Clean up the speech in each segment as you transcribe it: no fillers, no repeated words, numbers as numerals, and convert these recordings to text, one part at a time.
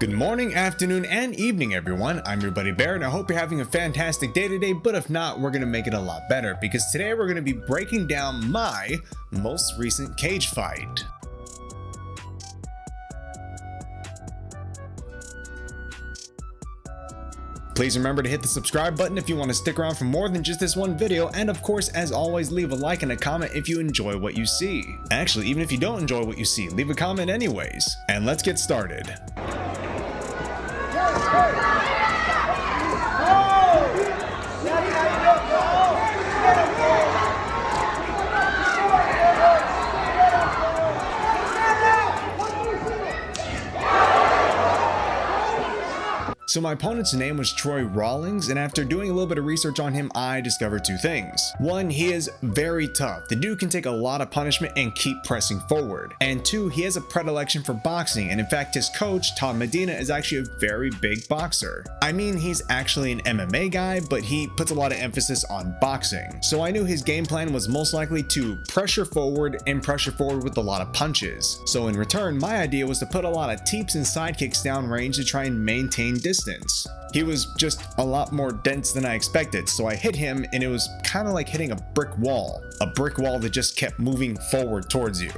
Good morning, afternoon, and evening, everyone. I'm your buddy Bear, and I hope you're having a fantastic day today, but if not, we're going to make it a lot better, because today we're going to be breaking down my most recent cage fight. Please remember to hit the subscribe button if you want to stick around for more than just this one video, and of course, as always, leave a like and a comment if you enjoy what you see. Actually, even if you don't enjoy what you see, leave a comment anyways. And let's get started. So my opponent's name was Troy Rawlings, and after doing a little bit of research on him, I discovered two things. One, he is very tough. The dude can take a lot of punishment and keep pressing forward. And two, he has a predilection for boxing, and in fact his coach, Tom Medina, is actually a very big boxer. I mean, he's actually an MMA guy, but he puts a lot of emphasis on boxing. So I knew his game plan was most likely to pressure forward and pressure forward with a lot of punches. So in return, my idea was to put a lot of teeps and sidekicks down range to try and maintain distance. He was just a lot more dense than I expected, so I hit him and it was kind of like hitting a brick wall that just kept moving forward towards you.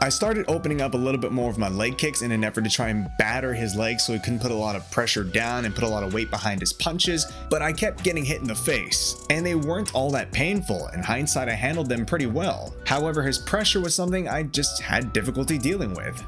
I started opening up a little bit more with my leg kicks in an effort to try and batter his legs so he couldn't put a lot of pressure down and put a lot of weight behind his punches, but I kept getting hit in the face, and they weren't all that painful. In hindsight, I handled them pretty well. However, his pressure was something I just had difficulty dealing with.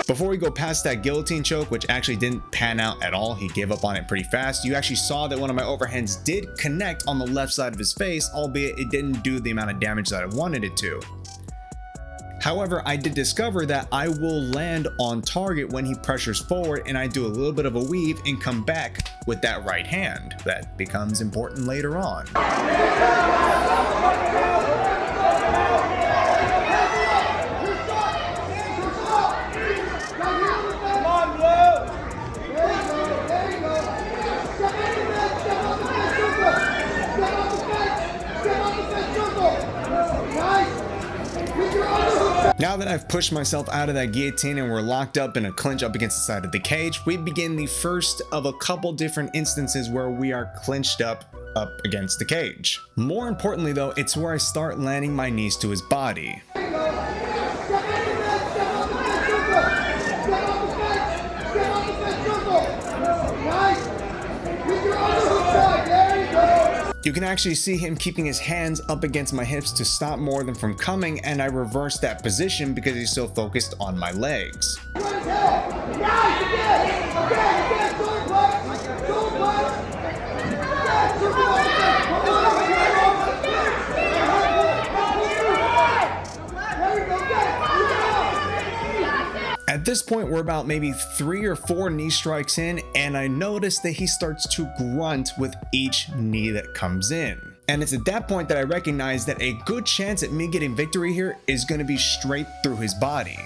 Before we go past that guillotine choke, which actually didn't pan out at all, he gave up on it pretty fast. You actually saw that one of my overhands did connect on the left side of his face, albeit it didn't do the amount of damage that I wanted it to. However, I did discover that I will land on target when he pressures forward, and I do a little bit of a weave and come back with that right hand. That becomes important later on. Now that I've pushed myself out of that guillotine and we're locked up in a clinch up against the side of the cage, we begin the first of a couple different instances where we are clinched up against the cage. More importantly though, it's where I start landing my knees to his body. You can actually see him keeping his hands up against my hips to stop more of them from coming, and I reversed that position because he's so focused on my legs. At this point, we're about maybe 3 or 4 knee strikes in, and I notice that he starts to grunt with each knee that comes in. And it's at that point that I recognize that a good chance at me getting victory here is going to be straight through his body.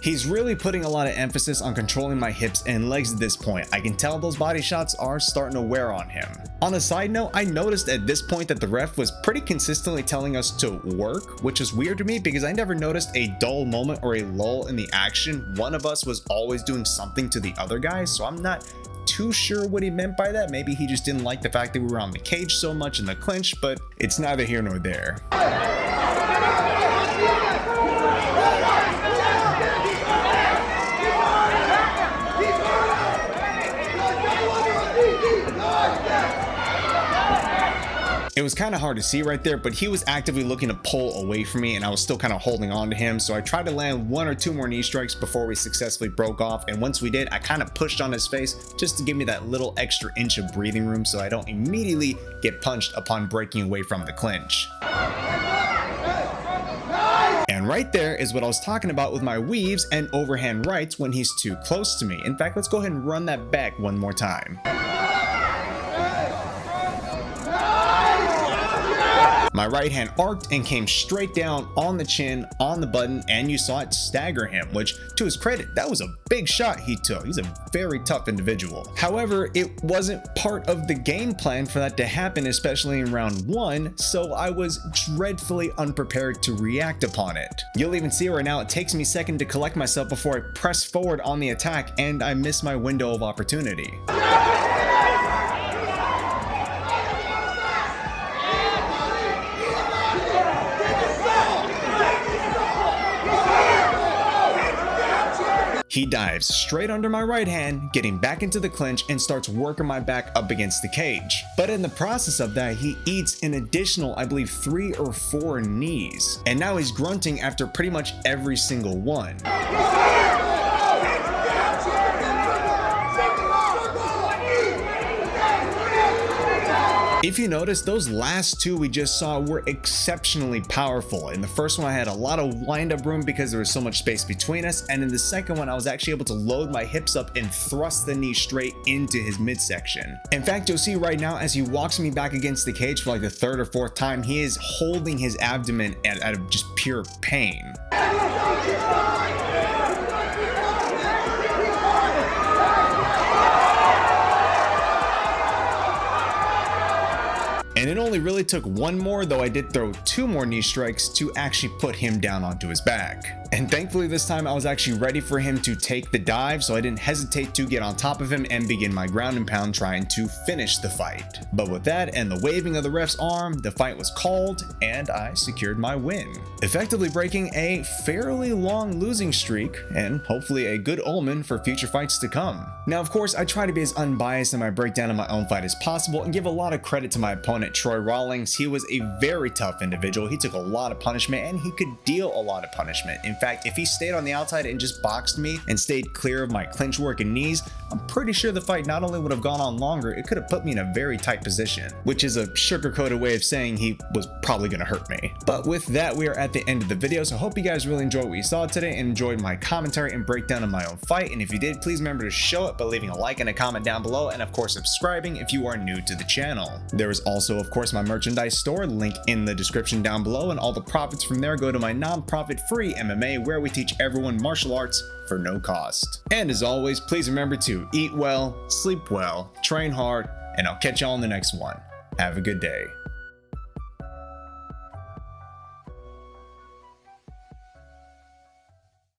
He's really putting a lot of emphasis on controlling my hips and legs at this point. I can tell those body shots are starting to wear on him. On a side note, I noticed at this point that the ref was pretty consistently telling us to work, which is weird to me because I never noticed a dull moment or a lull in the action. One of us was always doing something to the other guy, so I'm not too sure what he meant by that. Maybe he just didn't like the fact that we were on the cage so much in the clinch, but it's neither here nor there. It was kind of hard to see right there, but he was actively looking to pull away from me and I was still kind of holding on to him. So I tried to land 1 or 2 more knee strikes before we successfully broke off. And once we did, I kind of pushed on his face just to give me that little extra inch of breathing room so I don't immediately get punched upon breaking away from the clinch. And right there is what I was talking about with my weaves and overhand rights when he's too close to me. In fact, let's go ahead and run that back one more time. My right hand arced and came straight down on the chin, on the button, and you saw it stagger him, which to his credit, that was a big shot he took. He's a very tough individual. However, it wasn't part of the game plan for that to happen, especially in round 1, so I was dreadfully unprepared to react upon it. You'll even see right now, it takes me a second to collect myself before I press forward on the attack, and I miss my window of opportunity. He dives straight under my right hand, getting back into the clinch and starts working my back up against the cage. But in the process of that, he eats an additional, I believe, 3 or 4 knees. And now he's grunting after pretty much every single one. If you notice, those last 2 we just saw were exceptionally powerful. In the first one, I had a lot of wind-up room because there was so much space between us, and in the second one, I was actually able to load my hips up and thrust the knee straight into his midsection. In fact, you'll see right now as he walks me back against the cage for like the 3rd or 4th time, he is holding his abdomen out of just pure pain. And it only really took 1 more, though I did throw 2 more knee strikes to actually put him down onto his back. And thankfully this time I was actually ready for him to take the dive, so I didn't hesitate to get on top of him and begin my ground and pound trying to finish the fight. But with that and the waving of the ref's arm, the fight was called and I secured my win, effectively breaking a fairly long losing streak and hopefully a good omen for future fights to come. Now, of course, I try to be as unbiased in my breakdown of my own fight as possible and give a lot of credit to my opponent, Troy Rawlings. He was a very tough individual. He took a lot of punishment and he could deal a lot of punishment. In fact, if he stayed on the outside and just boxed me and stayed clear of my clinch work and knees, I'm pretty sure the fight not only would have gone on longer, it could have put me in a very tight position, which is a sugar-coated way of saying he was probably going to hurt me. But with that, we are at the end of the video, so I hope you guys really enjoyed what you saw today and enjoyed my commentary and breakdown of my own fight. And if you did, please remember to show it by leaving a like and a comment down below, and of course subscribing if you are new to the channel. There is also, of course, my merchandise store, link in the description down below, and all the profits from there go to my non-profit free MMA, where we teach everyone martial arts for no cost. And as always, please remember to eat well, sleep well, train hard, and I'll catch y'all in the next one. Have a good day.